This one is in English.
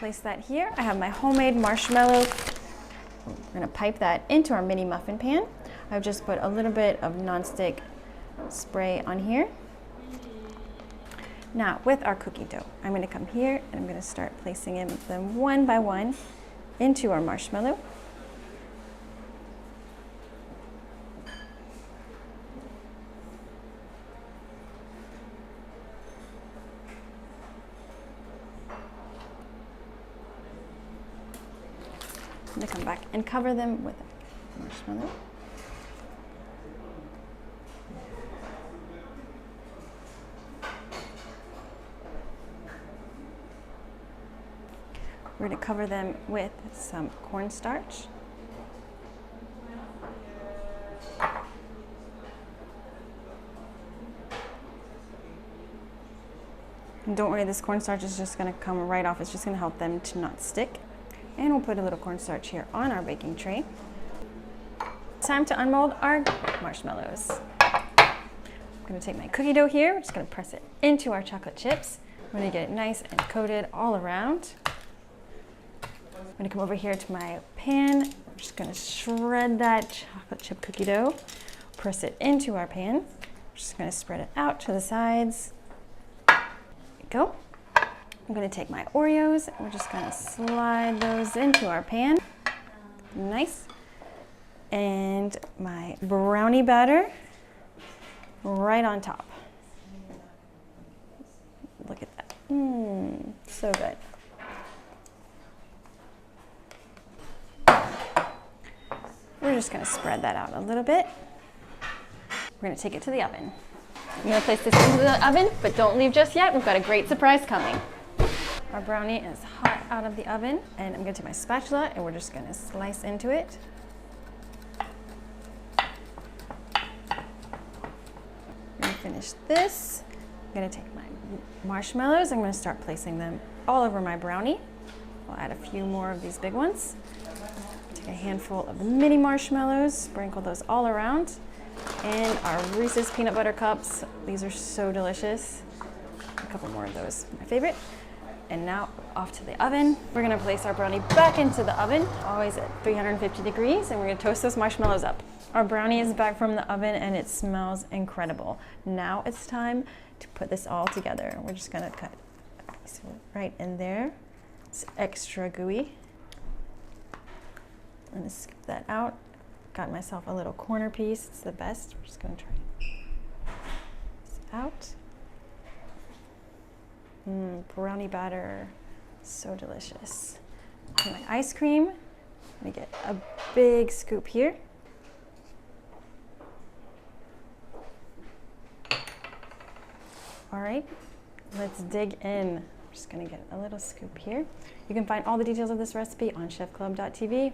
place that here. I have my homemade marshmallow. We're gonna pipe that into our mini muffin pan. I've just put a little bit of nonstick spray on here. Now with our cookie dough, I'm gonna come here and I'm gonna start placing them one by one into our marshmallow. I'm gonna come back and cover them with marshmallow. We're going to cover them with some cornstarch. And don't worry, this cornstarch is just going to come right off. It's just going to help them to not stick. And we'll put a little cornstarch here on our baking tray. Time to unmold our marshmallows. I'm going to take my cookie dough here. We're just going to press it into our chocolate chips. I'm going to get it nice and coated all around. I'm gonna come over here to my pan. I'm just gonna shred that chocolate chip cookie dough, press it into our pan. I'm just gonna spread it out to the sides. There we go. I'm gonna take my Oreos and we're just gonna slide those into our pan. Nice. And my brownie batter right on top. Look at that. So good. We're just going to spread that out a little bit. We're going to take it to the oven. I'm going to place this into the oven, but don't leave just yet. We've got a great surprise coming. Our brownie is hot out of the oven, and I'm going to take my spatula and we're just going to slice into it. We're going to finish this. I'm going to take my marshmallows. I'm going to start placing them all over my brownie. I'll add a few more of these big ones. Take a handful of the mini marshmallows, sprinkle those all around, and our Reese's peanut butter cups. These are so delicious. A couple more of those, my favorite. And now off to the oven. We're gonna place our brownie back into the oven, always at 350 degrees, and we're gonna toast those marshmallows up. Our brownie is back from the oven and it smells incredible. Now it's time to put this all together. We're just gonna cut a piece right in there. It's extra gooey. I'm gonna scoop that out. Got myself a little corner piece. It's the best. We're just gonna try this out. Brownie batter, so delicious. And my ice cream. I'm gonna get a big scoop here. All right, let's dig in. I'm just gonna get a little scoop here. You can find all the details of this recipe on chefclub.tv.